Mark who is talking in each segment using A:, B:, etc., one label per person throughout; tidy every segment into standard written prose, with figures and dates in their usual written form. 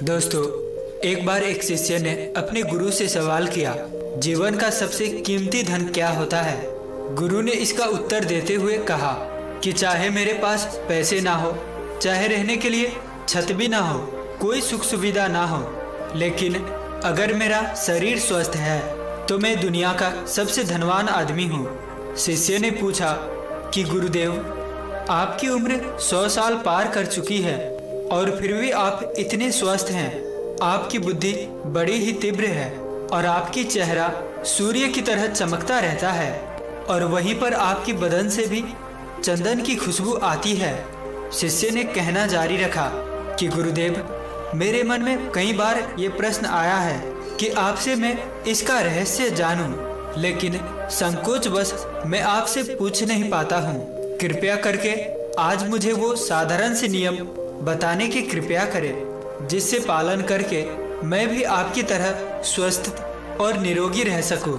A: दोस्तों, एक बार एक शिष्य ने अपने गुरु से सवाल किया, जीवन का सबसे कीमती धन क्या होता है। गुरु ने इसका उत्तर देते हुए कहा कि चाहे मेरे पास पैसे ना हो, चाहे रहने के लिए छत भी ना हो, कोई सुख सुविधा ना हो, लेकिन अगर मेरा शरीर स्वस्थ है तो मैं दुनिया का सबसे धनवान आदमी हूँ। शिष्य ने पूछा कि गुरुदेव, आपकी उम्र 100 साल पार कर चुकी है और फिर भी आप इतने स्वस्थ हैं। आपकी बुद्धि बड़ी ही तीव्र है और आपकी चेहरा सूर्य की तरह चमकता रहता है और वहीं पर आपकी बदन से भी चंदन की खुशबू आती है। शिष्य ने कहना जारी रखा कि गुरुदेव, मेरे मन में कई बार ये प्रश्न आया है कि आपसे मैं इसका रहस्य जानूं, लेकिन संकोचवश मैं आपसे पूछ नहीं पाता हूँ। कृपया करके आज मुझे वो साधारण से नियम बताने की कृपया करें जिससे पालन करके मैं भी आपकी तरह स्वस्थ और निरोगी रह सकूं।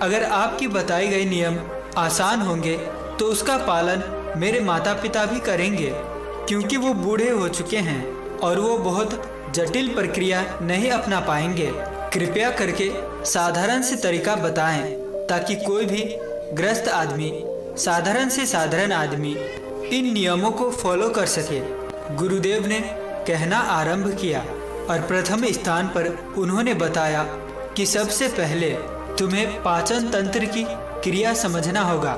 A: अगर आपकी बताई गई नियम आसान होंगे तो उसका पालन मेरे माता पिता भी करेंगे, क्योंकि वो बूढ़े हो चुके हैं और वो बहुत जटिल प्रक्रिया नहीं अपना पाएंगे। कृपया करके साधारण से तरीका बताएं ताकि कोई भी ग्रस्त आदमी, साधारण से साधारण आदमी इन नियमों को फॉलो कर सके। गुरुदेव ने कहना आरंभ किया और प्रथम स्थान पर उन्होंने बताया कि सबसे पहले तुम्हें पाचन तंत्र की क्रिया समझना होगा।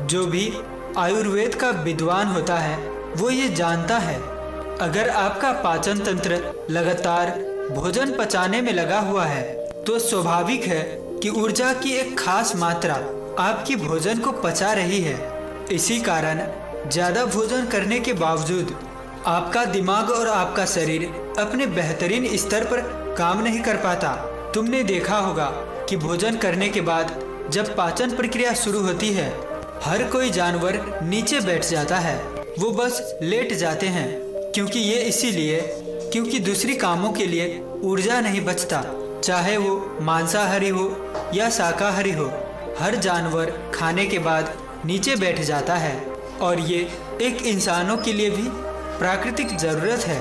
A: जो भी आयुर्वेद का विद्वान होता है वो ये जानता है, अगर आपका पाचन तंत्र लगातार भोजन पचाने में लगा हुआ है तो स्वाभाविक है कि ऊर्जा की एक खास मात्रा आपकी भोजन को पचा रही है। इसी कारण ज्यादा भोजन करने के बावजूद आपका दिमाग और आपका शरीर अपने बेहतरीन स्तर पर काम नहीं कर पाता। तुमने देखा होगा कि भोजन करने के बाद जब पाचन प्रक्रिया शुरू होती है, हर कोई जानवर नीचे बैठ जाता है, वो बस लेट जाते हैं, क्योंकि ये इसीलिए क्योंकि दूसरी कामों के लिए ऊर्जा नहीं बचता। चाहे वो मांसाहारी हो या शाकाहारी हो, हर जानवर खाने के बाद नीचे बैठ जाता है और ये एक इंसानों के लिए भी प्राकृतिक जरूरत है।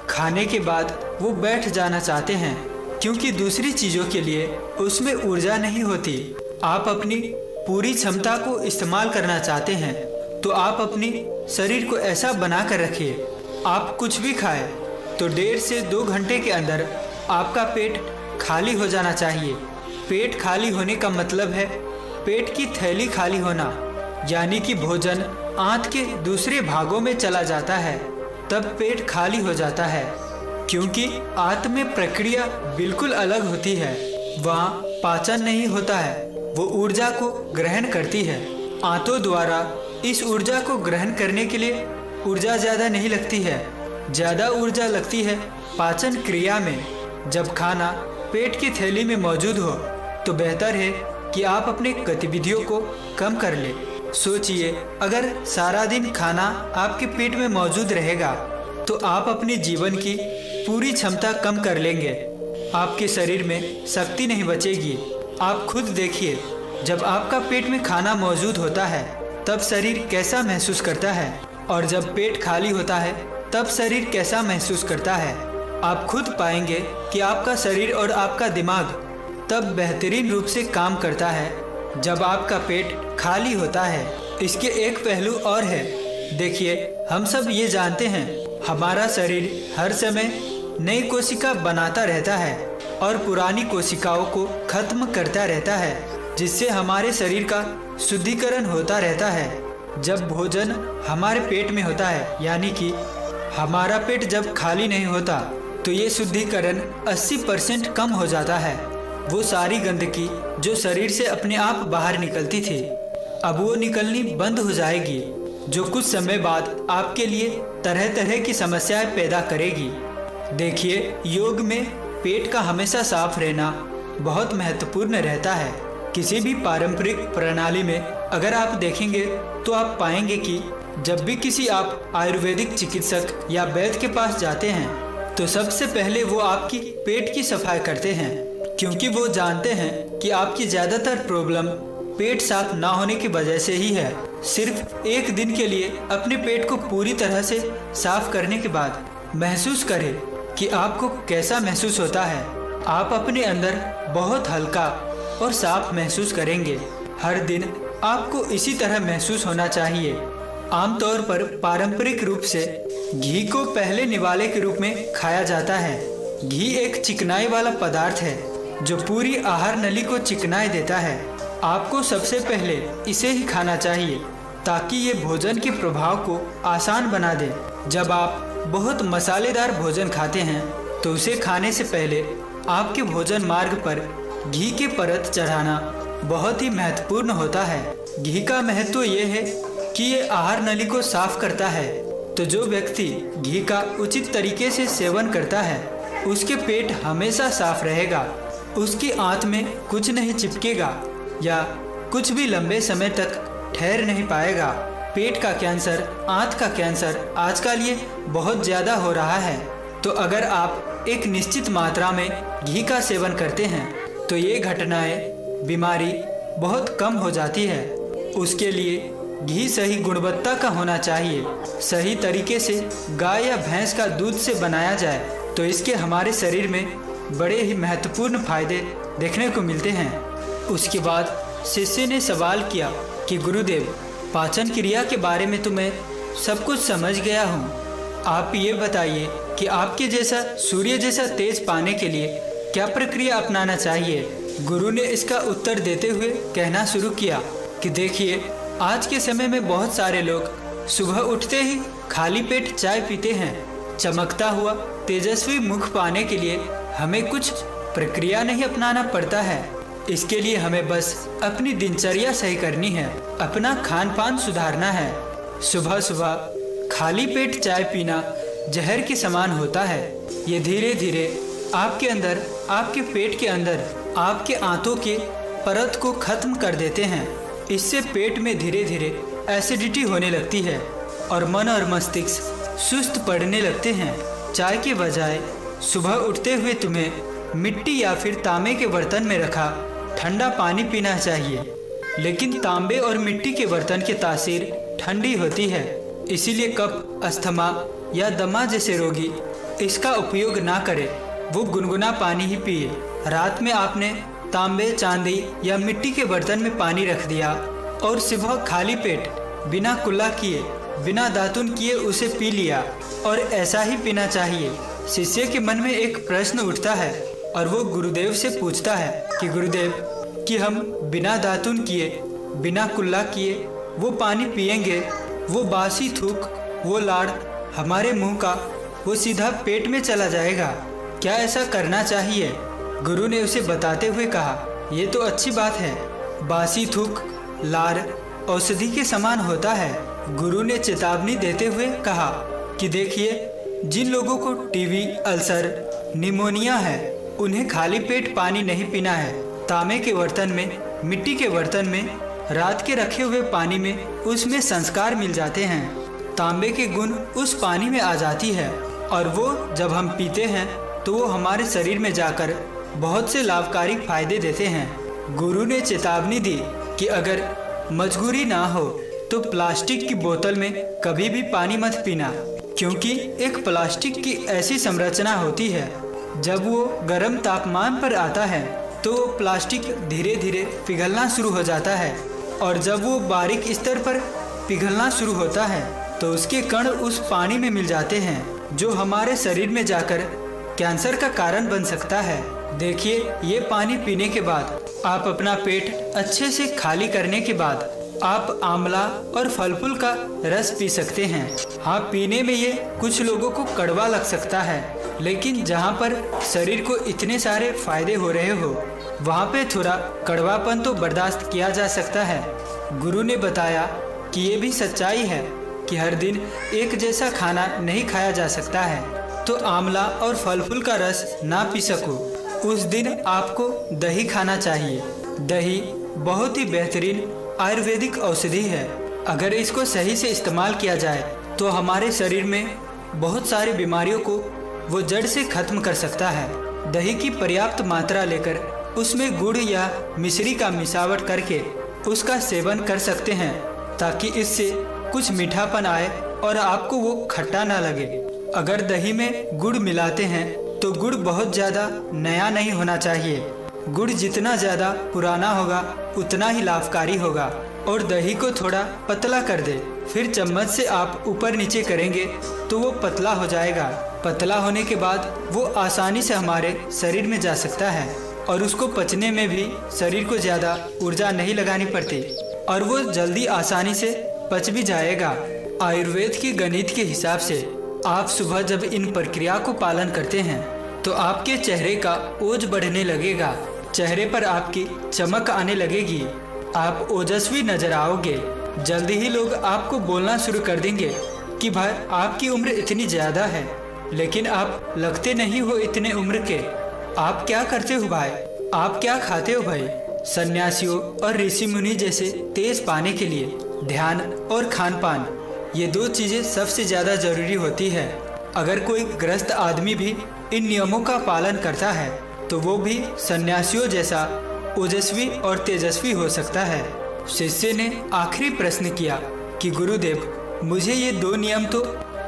A: खाने के बाद वो बैठ जाना चाहते हैं क्योंकि दूसरी चीज़ों के लिए उसमें ऊर्जा नहीं होती। आप अपनी पूरी क्षमता को इस्तेमाल करना चाहते हैं तो आप अपनी शरीर को ऐसा बना कर रखिए, आप कुछ भी खाएं तो 1.5 से 2 घंटे के अंदर आपका पेट खाली हो जाना चाहिए। पेट खाली होने का मतलब है पेट की थैली खाली होना, यानी कि भोजन आंत के दूसरे भागों में चला जाता है तब पेट खाली हो जाता है। क्योंकि आंत में प्रक्रिया बिल्कुल अलग होती है, वहाँ पाचन नहीं होता है, वो ऊर्जा को ग्रहण करती है। आंतों द्वारा इस ऊर्जा को ग्रहण करने के लिए ऊर्जा ज़्यादा नहीं लगती है, ज़्यादा ऊर्जा लगती है पाचन क्रिया में। जब खाना पेट की थैली में मौजूद हो तो बेहतर है कि आप अपने गतिविधियों को कम कर लें। सोचिए, अगर सारा दिन खाना आपके पेट में मौजूद रहेगा तो आप अपने जीवन की पूरी क्षमता कम कर लेंगे, आपके शरीर में शक्ति नहीं बचेगी। आप खुद देखिए, जब आपका पेट में खाना मौजूद होता है तब शरीर कैसा महसूस करता है और जब पेट खाली होता है तब शरीर कैसा महसूस करता है। आप खुद पाएंगे कि आपका शरीर और आपका दिमाग तब बेहतरीन रूप से काम करता है जब आपका पेट खाली होता है। इसके एक पहलू और है, देखिए, हम सब ये जानते हैं हमारा शरीर हर समय नई कोशिका बनाता रहता है और पुरानी कोशिकाओं को खत्म करता रहता है, जिससे हमारे शरीर का शुद्धिकरण होता रहता है। जब भोजन हमारे पेट में होता है, यानी कि हमारा पेट जब खाली नहीं होता तो ये शुद्धिकरण 80% कम हो जाता है। वो सारी गंदगी जो शरीर से अपने आप बाहर निकलती थी, अब वो निकलनी बंद हो जाएगी, जो कुछ समय बाद आपके लिए तरह तरह की समस्याएं पैदा करेगी। देखिए, योग में पेट का हमेशा साफ रहना बहुत महत्वपूर्ण रहता है। किसी भी पारंपरिक प्रणाली में अगर आप देखेंगे तो आप पाएंगे कि जब भी किसी आप आयुर्वेदिक चिकित्सक या वैद्य के पास जाते हैं तो सबसे पहले वो आपकी पेट की सफाई करते हैं, क्योंकि वो जानते हैं कि आपकी ज़्यादातर प्रॉब्लम पेट साफ ना होने की वजह से ही है। सिर्फ एक दिन के लिए अपने पेट को पूरी तरह से साफ करने के बाद महसूस करें कि आपको कैसा महसूस होता है। आप अपने अंदर बहुत हल्का और साफ महसूस करेंगे। हर दिन आपको इसी तरह महसूस होना चाहिए। आमतौर पर पारंपरिक रूप से घी को पहले निवाले के रूप में खाया जाता है। घी एक चिकनाई वाला पदार्थ है जो पूरी आहार नली को चिकनाई देता है। आपको सबसे पहले इसे ही खाना चाहिए ताकि ये भोजन के प्रभाव को आसान बना दे। जब आप बहुत मसालेदार भोजन खाते हैं तो उसे खाने से पहले आपके भोजन मार्ग पर घी के परत चढ़ाना बहुत ही महत्वपूर्ण होता है। घी का महत्व ये है कि ये आहार नली को साफ करता है। तो जो व्यक्ति घी का उचित तरीके से सेवन करता है उसके पेट हमेशा साफ रहेगा। उसकी आंत में कुछ नहीं चिपकेगा या कुछ भी लंबे समय तक ठहर नहीं पाएगा। पेट का कैंसर, आंत का कैंसर आजकल ये बहुत ज़्यादा हो रहा है। तो अगर आप एक निश्चित मात्रा में घी का सेवन करते हैं तो ये घटनाएं, बीमारी बहुत कम हो जाती है। उसके लिए घी सही गुणवत्ता का होना चाहिए। सही तरीके से गाय या भैंस का दूध से बनाया जाए तो इसके हमारे शरीर में बड़े ही महत्वपूर्ण फायदे देखने को मिलते हैं। उसके बाद शिष्य ने सवाल किया कि गुरुदेव, पाचन क्रिया के बारे में तो मैं सब कुछ समझ गया हूँ। आप ये बताइए कि आपके जैसा सूर्य जैसा तेज पाने के लिए क्या प्रक्रिया अपनाना चाहिए। गुरु ने इसका उत्तर देते हुए कहना शुरू किया कि देखिए, आज के समय में बहुत सारे लोग सुबह उठते ही खाली पेट चाय पीते हैं। चमकता हुआ तेजस्वी मुख पाने के लिए हमें कुछ प्रक्रिया नहीं अपनाना पड़ता है। इसके लिए हमें बस अपनी दिनचर्या सही करनी है, अपना खान पान सुधारना है। सुबह सुबह खाली पेट चाय पीना जहर के समान होता है। ये धीरे धीरे आपके अंदर, आपके पेट के अंदर, आपके आंतों के परत को खत्म कर देते हैं। इससे पेट में धीरे धीरे एसिडिटी होने लगती है और मन और मस्तिष्क सुस्त पड़ने लगते हैं। चाय के बजाय सुबह उठते हुए तुम्हें मिट्टी या फिर तांबे के बर्तन में रखा ठंडा पानी पीना चाहिए। लेकिन तांबे और मिट्टी के बर्तन की तासीर ठंडी होती है, इसीलिए कफ, अस्थमा या दमा जैसे रोगी इसका उपयोग ना करें। वो गुनगुना पानी ही पिए। रात में आपने तांबे, चांदी या मिट्टी के बर्तन में पानी रख दिया और सुबह खाली पेट बिना कुल्ला किए, बिना दातुन किए उसे पी लिया, और ऐसा ही पीना चाहिए। शिष्य के मन में एक प्रश्न उठता है और वो गुरुदेव से पूछता है कि गुरुदेव, कि हम बिना दातुन किए, बिना कुल्ला किए वो पानी पिएंगे, वो बासी थूक, वो लाड़ हमारे मुंह का वो सीधा पेट में चला जाएगा। क्या ऐसा करना चाहिए? गुरु ने उसे बताते हुए कहा, ये तो अच्छी बात है। बासी थूक, लार औषधि के समान होता है। गुरु ने चेतावनी देते हुए कहा कि देखिए, जिन लोगों को टीबी, अल्सर, निमोनिया है, उन्हें खाली पेट पानी नहीं पीना है। तांबे के बर्तन में, मिट्टी के बर्तन में रात के रखे हुए पानी में उसमें संस्कार मिल जाते हैं। तांबे के गुण उस पानी में आ जाती है और वो जब हम पीते हैं तो वो हमारे शरीर में जाकर बहुत से लाभकारी फायदे देते हैं। गुरु ने चेतावनी दी कि अगर मजबूरी ना हो तो प्लास्टिक की बोतल में कभी भी पानी मत पीना, क्योंकि एक प्लास्टिक की ऐसी संरचना होती है, जब वो गर्म तापमान पर आता है तो प्लास्टिक धीरे धीरे पिघलना शुरू हो जाता है, और जब वो बारीक स्तर पर पिघलना शुरू होता है तो उसके कण उस पानी में मिल जाते हैं, जो हमारे शरीर में जाकर कैंसर का कारण बन सकता है। देखिए, ये पानी पीने के बाद आप अपना पेट अच्छे से खाली करने के बाद आप आंवला और फल फूल का रस पी सकते हैं। हाँ, पीने में ये कुछ लोगों को कड़वा लग सकता है, लेकिन जहाँ पर शरीर को इतने सारे फायदे हो रहे हो वहाँ पे थोड़ा कड़वापन तो बर्दाश्त किया जा सकता है। गुरु ने बताया कि ये भी सच्चाई है कि हर दिन एक जैसा खाना नहीं खाया जा सकता है। तो आंवला और फल फूल का रस ना पी सको उस दिन आपको दही खाना चाहिए। दही बहुत ही बेहतरीन आयुर्वेदिक औषधि है। अगर इसको सही से इस्तेमाल किया जाए तो हमारे शरीर में बहुत सारी बीमारियों को वो जड़ से खत्म कर सकता है। दही की पर्याप्त मात्रा लेकर उसमें गुड़ या मिश्री का मिसावट करके उसका सेवन कर सकते हैं, ताकि इससे कुछ मीठापन आए और आपको वो खट्टा ना लगे। अगर दही में गुड़ मिलाते हैं तो गुड़ बहुत ज़्यादा नया नहीं होना चाहिए। गुड़ जितना ज़्यादा पुराना होगा उतना ही लाभकारी होगा। और दही को थोड़ा पतला कर दे, फिर चम्मच से आप ऊपर नीचे करेंगे तो वो पतला हो जाएगा। पतला होने के बाद वो आसानी से हमारे शरीर में जा सकता है और उसको पचने में भी शरीर को ज़्यादा ऊर्जा नहीं लगानी पड़ती और वो जल्दी आसानी से पच भी जाएगा। आयुर्वेद के गणित के हिसाब से आप सुबह जब इन प्रक्रिया को पालन करते हैं तो आपके चेहरे का ओज बढ़ने लगेगा, चेहरे पर आपकी चमक आने लगेगी, आप ओजस्वी नजर आओगे। जल्दी ही लोग आपको बोलना शुरू कर देंगे कि भाई आपकी उम्र इतनी ज़्यादा है लेकिन आप लगते नहीं हो इतने उम्र के। आप क्या करते हो भाई, आप क्या खाते हो भाई। सन्यासियों और ऋषि मुनि जैसे तेज पाने के लिए ध्यान और खान पान, ये दो चीज़ें सबसे ज़्यादा जरूरी होती है। अगर कोई ग्रस्त आदमी भी इन नियमों का पालन करता है तो वो भी सन्यासियों जैसा ओजस्वी और तेजस्वी हो सकता है। शिष्य ने आखिरी प्रश्न किया कि गुरुदेव, मुझे ये दो नियम तो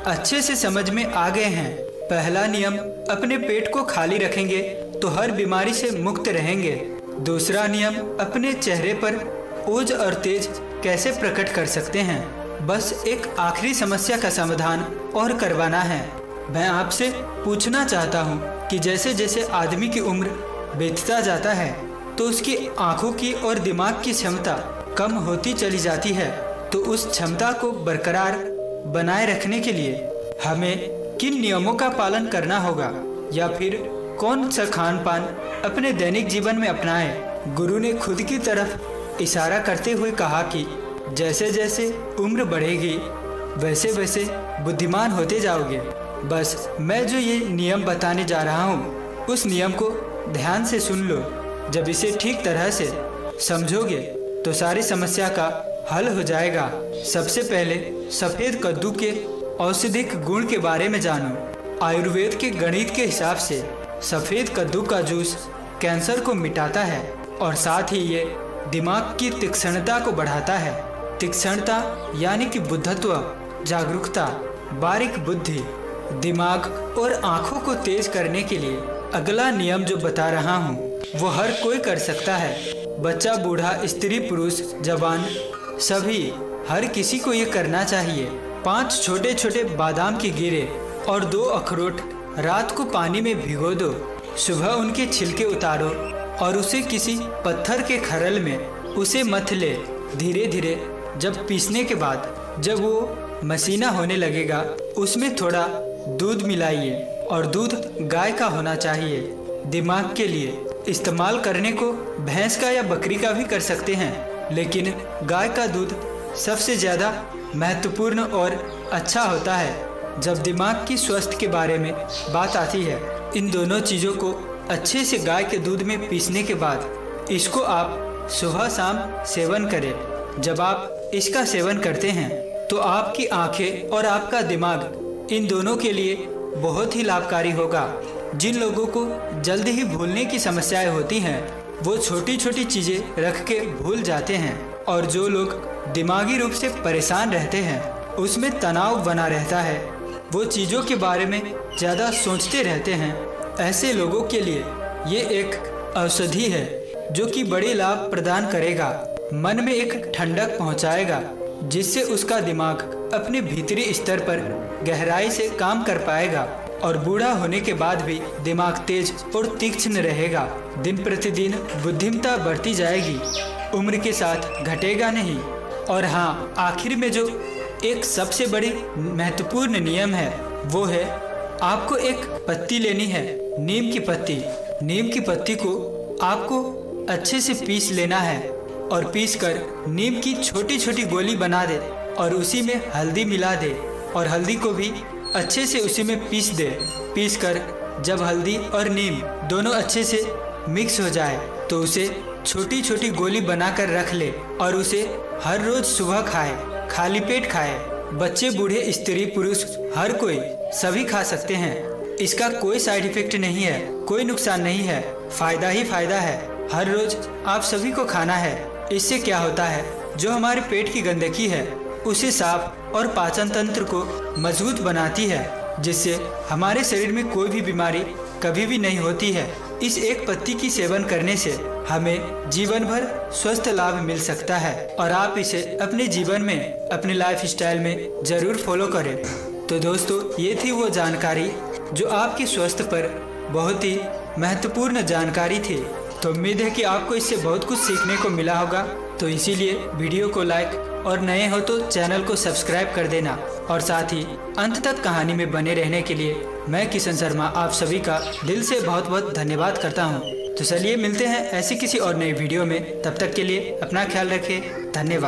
A: अच्छे से समझ में आ गए हैं। पहला नियम, अपने पेट को खाली रखेंगे तो हर बीमारी से मुक्त रहेंगे। दूसरा नियम, अपने चेहरे पर ओज और तेज कैसे प्रकट कर सकते हैं। बस एक आखिरी समस्या का समाधान और करवाना है। मैं आपसे पूछना चाहता हूँ कि जैसे जैसे आदमी की उम्र बीतता जाता है तो उसकी आंखों की और दिमाग की क्षमता कम होती चली जाती है, तो उस क्षमता को बरकरार बनाए रखने के लिए हमें किन नियमों का पालन करना होगा या फिर कौन सा खान पान अपने दैनिक जीवन में अपनाएं। गुरु ने खुद की तरफ इशारा करते हुए कहा कि जैसे जैसे उम्र बढ़ेगी वैसे वैसे बुद्धिमान होते जाओगे। बस मैं जो ये नियम बताने जा रहा हूँ उस नियम को ध्यान से सुन लो। जब इसे ठीक तरह से समझोगे तो सारी समस्या का हल हो जाएगा। सबसे पहले सफ़ेद कद्दू के औषधिक गुण के बारे में जानो। आयुर्वेद के गणित के हिसाब से सफ़ेद कद्दू का जूस कैंसर को मिटाता है और साथ ही ये दिमाग की तीक्ष्णता को बढ़ाता है। तीक्ष्णता यानी कि बुद्धत्व, जागरूकता, बारीक बुद्धि, दिमाग और आँखों को तेज करने के लिए अगला नियम जो बता रहा हूँ वो हर कोई कर सकता है। बच्चा, बूढ़ा, स्त्री, पुरुष, जवान, सभी, हर किसी को ये करना चाहिए। 5 छोटे छोटे बादाम के गिरे और 2 अखरोट रात को पानी में भिगो दो। सुबह उनके छिलके उतारो और उसे किसी पत्थर के खरल में उसे मथ ले। धीरे धीरे जब पीसने के बाद जब वो मसीना होने लगेगा उसमें थोड़ा दूध मिलाइए और दूध गाय का होना चाहिए। दिमाग के लिए इस्तेमाल करने को भैंस का या बकरी का भी कर सकते हैं, लेकिन गाय का दूध सबसे ज़्यादा महत्वपूर्ण और अच्छा होता है जब दिमाग की स्वास्थ्य के बारे में बात आती है। इन दोनों चीज़ों को अच्छे से गाय के दूध में पीसने के बाद इसको आप सुबह शाम सेवन करें। जब आप इसका सेवन करते हैं तो आपकी आंखें और आपका दिमाग इन दोनों के लिए बहुत ही लाभकारी होगा। जिन लोगों को जल्दी ही भूलने की समस्याएं होती हैं वो छोटी छोटी चीज़ें रख के भूल जाते हैं, और जो लोग दिमागी रूप से परेशान रहते हैं उसमें तनाव बना रहता है, वो चीज़ों के बारे में ज़्यादा सोचते रहते हैं। ऐसे लोगों के लिए ये एक औषधि है जो कि बड़े लाभ प्रदान करेगा। मन में एक ठंडक पहुंचाएगा जिससे उसका दिमाग अपने भीतरी स्तर पर गहराई से काम कर पाएगा और बूढ़ा होने के बाद भी दिमाग तेज और तीक्ष्ण रहेगा। दिन प्रतिदिन बुद्धिमत्ता बढ़ती जाएगी, उम्र के साथ घटेगा नहीं। और हाँ, आखिर में जो एक सबसे बड़ी महत्वपूर्ण नियम है वो है आपको एक पत्ती लेनी है, नीम की पत्ती। नीम की पत्ती को आपको अच्छे से पीस लेना है और पीसकर नीम की छोटी छोटी गोली बना दे और उसी में हल्दी मिला दे और हल्दी को भी अच्छे से उसी में पीस दे। पीसकर जब हल्दी और नीम दोनों अच्छे से मिक्स हो जाए तो उसे छोटी छोटी गोली बनाकर रख ले और उसे हर रोज सुबह खाए, खाली पेट खाए। बच्चे, बूढ़े, स्त्री, पुरुष, हर कोई, सभी खा सकते हैं। इसका कोई साइड इफेक्ट नहीं है, कोई नुकसान नहीं है, फायदा ही फायदा है। हर रोज आप सभी को खाना है। इससे क्या होता है, जो हमारे पेट की गंदगी है उसे साफ और पाचन तंत्र को मजबूत बनाती है। जिससे हमारे शरीर में कोई भी बीमारी कभी भी नहीं होती है। इस एक पत्ती की सेवन करने से हमें जीवन भर स्वस्थ लाभ मिल सकता है और आप इसे अपने जीवन में, अपने लाइफ स्टाइल में जरूर फॉलो करें। तो दोस्तों, ये थी वो जानकारी जो आपके स्वास्थ्य पर बहुत ही महत्वपूर्ण जानकारी थी। तो उम्मीद है कि आपको इससे बहुत कुछ सीखने को मिला होगा। तो इसीलिए वीडियो को लाइक और नए हो तो चैनल को सब्सक्राइब कर देना और साथ ही अंत तक कहानी में बने रहने के लिए मैं किशन शर्मा आप सभी का दिल से बहुत बहुत धन्यवाद करता हूं। तो चलिए मिलते हैं ऐसी किसी और नई वीडियो में। तब तक के लिए अपना ख्याल रखें। धन्यवाद।